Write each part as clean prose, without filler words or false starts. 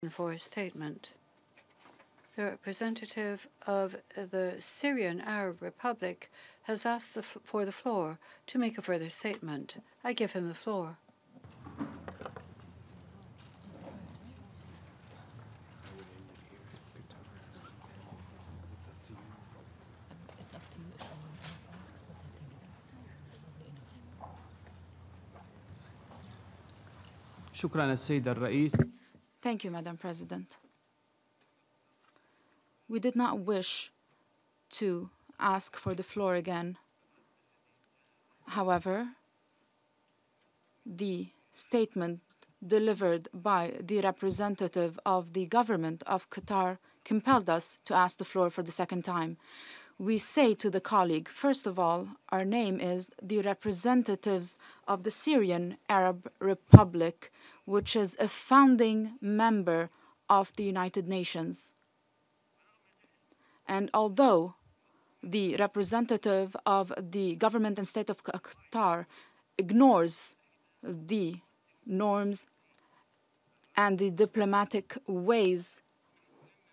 For his statement. The representative of the Syrian Arab Republic has asked for the floor to make a further statement. I give him the floor. شكرا السيد الرئيس. Thank you, Madam President. We did not wish to ask for the floor again. However, the statement delivered by the representative of the government of Qatar compelled us to ask the floor for the second time. We say to the colleague, first of all, our name is the representatives of the Syrian Arab Republic, which is a founding member of the United Nations. And although the representative of the government and state of Qatar ignores the norms and the diplomatic ways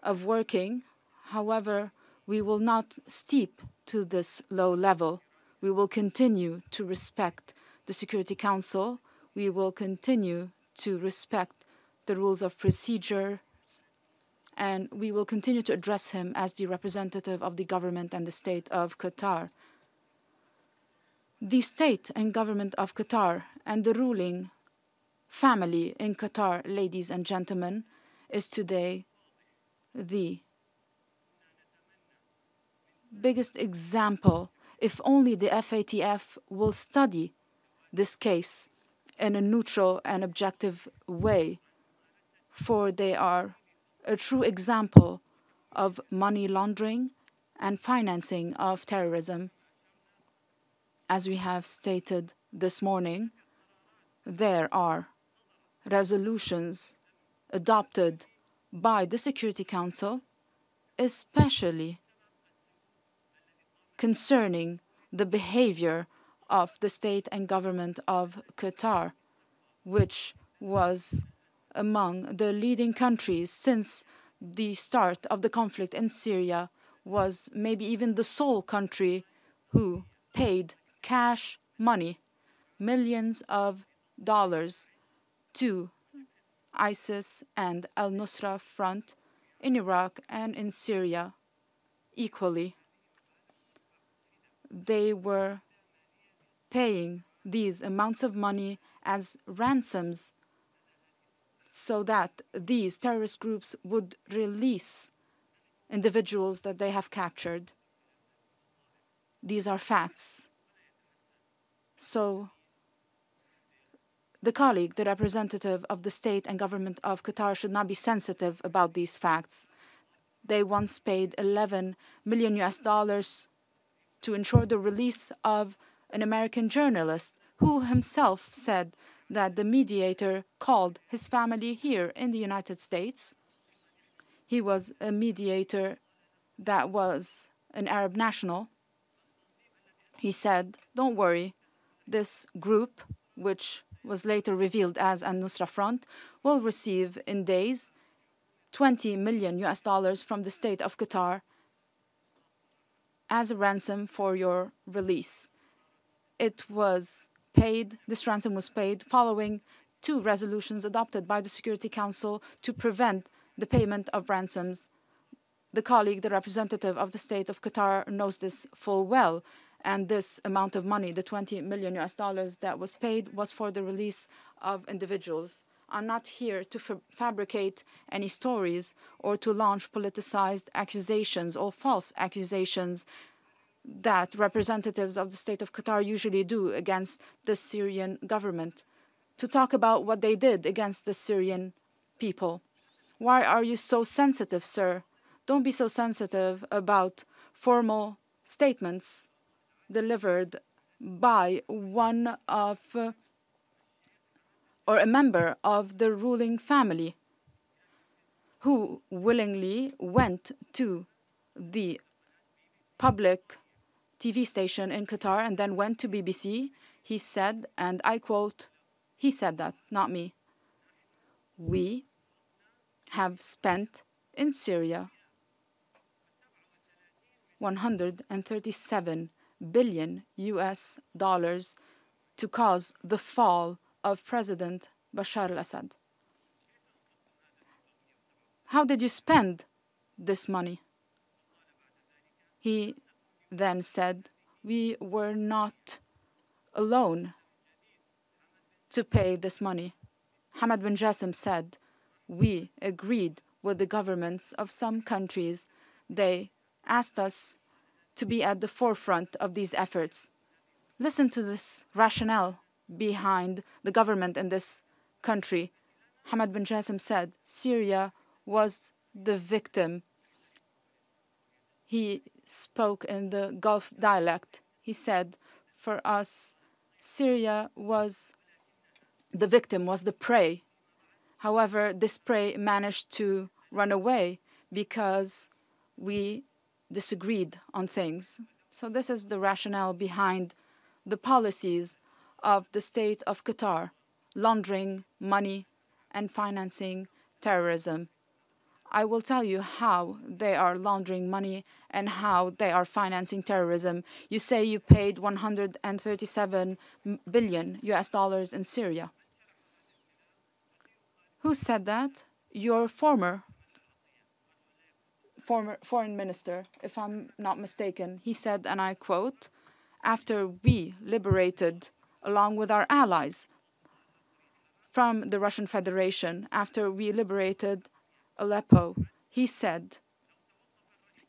of working, however, we will not stoop to this low level. We will continue to respect the Security Council. We will continue to respect the rules of procedure, and we will continue to address him as the representative of the government and the state of Qatar. The state and government of Qatar and the ruling family in Qatar, ladies and gentlemen, is today the biggest example. If only the FATF will study this case in a neutral and objective way, for they are a true example of money laundering and financing of terrorism. As we have stated this morning, there are resolutions adopted by the Security Council, especially concerning the behavior of the state and government of Qatar, which was among the leading countries since the start of the conflict in Syria, was maybe even the sole country who paid cash money, millions of dollars, to ISIS and al-Nusra Front in Iraq and in Syria equally. They were paying these amounts of money as ransoms so that these terrorist groups would release individuals that they have captured. These are facts. So the colleague, the representative of the state and government of Qatar, should not be sensitive about these facts. They once paid $11 million to ensure the release of an American journalist who himself said that the mediator called his family here in the United States. He was a mediator that was an Arab national. He said, "Don't worry, this group, which was later revealed as al-Nusra Front, will receive in days $20 million from the state of Qatar as a ransom for your release." It was paid, this ransom was paid following 2 resolutions adopted by the Security Council to prevent the payment of ransoms. The colleague, the representative of the state of Qatar, knows this full well. And this amount of money, the $20 million that was paid, was for the release of individuals. I'm not here to fabricate any stories or to launch politicized accusations or false accusations that representatives of the state of Qatar usually do against the Syrian government, to talk about what they did against the Syrian people. Why are you so sensitive, sir? Don't be so sensitive about formal statements delivered by one of or a member of the ruling family who willingly went to the public TV station in Qatar and then went to BBC. He said, and I quote, he said that, not me, "We have spent in Syria 137 billion US dollars to cause the fall of President Bashar al-Assad. How did you spend this money? He then said, we were not alone to pay this money. Hamad bin Jassim said, we agreed with the governments of some countries. They asked us to be at the forefront of these efforts. Listen to this rationale behind the government in this country. Hamad bin Jassim said, Syria was the victim. He spoke in the Gulf dialect. He said, for us, Syria was the victim, was the prey. However, this prey managed to run away because we disagreed on things. So this is the rationale behind the policies of the state of Qatar, laundering money and financing terrorism. I will tell you how they are laundering money and how they are financing terrorism. You say you paid 137 billion US dollars in Syria. Who said that? Your former foreign minister, if I'm not mistaken. He said, and I quote, after we liberated, along with our allies from the Russian Federation, after we liberated Aleppo, he said,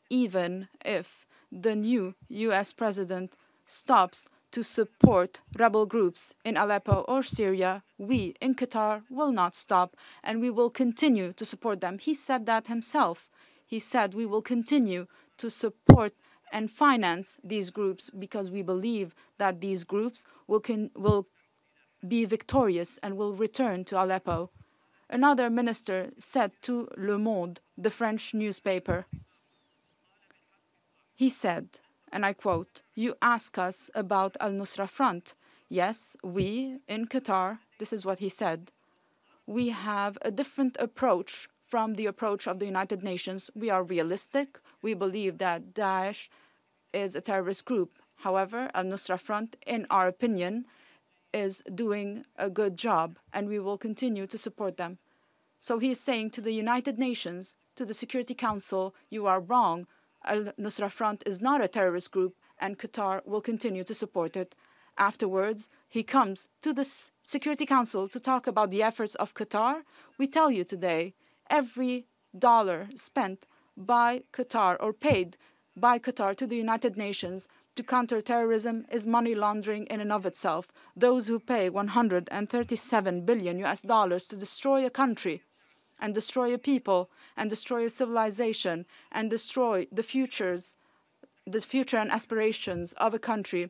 even if the new US president stops to support rebel groups in Aleppo or Syria, we in Qatar will not stop and we will continue to support them. He said that himself. He said we will continue to support and finance these groups because we believe that these groups will be victorious and will return to Aleppo. Another minister said to Le Monde, the French newspaper, he said, and I quote, you ask us about Al-Nusra Front. Yes, we in Qatar, this is what he said, we have a different approach from the approach of the United Nations. We are realistic. We believe that Daesh is a terrorist group. However, Al-Nusra Front, in our opinion, is doing a good job, and we will continue to support them. So he is saying to the United Nations, to the Security Council, you are wrong. Al-Nusra Front is not a terrorist group, and Qatar will continue to support it. Afterwards, he comes to the Security Council to talk about the efforts of Qatar. We tell you today, every dollar spent by Qatar or paid by Qatar to the United Nations to counter terrorism is money laundering in and of itself. Those who pay 137 billion US dollars to destroy a country and destroy a people and destroy a civilization and destroy the future and aspirations of a country,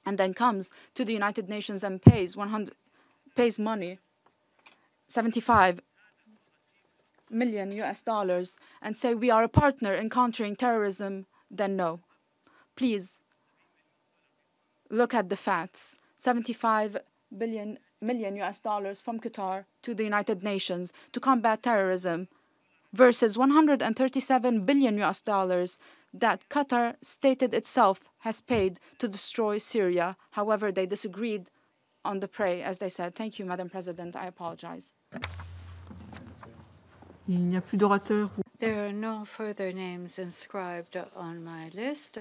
and then comes to the United Nations and pays money, 75 million US dollars, and say we are a partner in countering terrorism, then no. Please look at the facts. 75 million US dollars from Qatar to the United Nations to combat terrorism versus 137 billion US dollars that Qatar stated itself has paid to destroy Syria. However, they disagreed on the prey, as they said. Thank you, Madam President. I apologize. There are no further names inscribed on my list.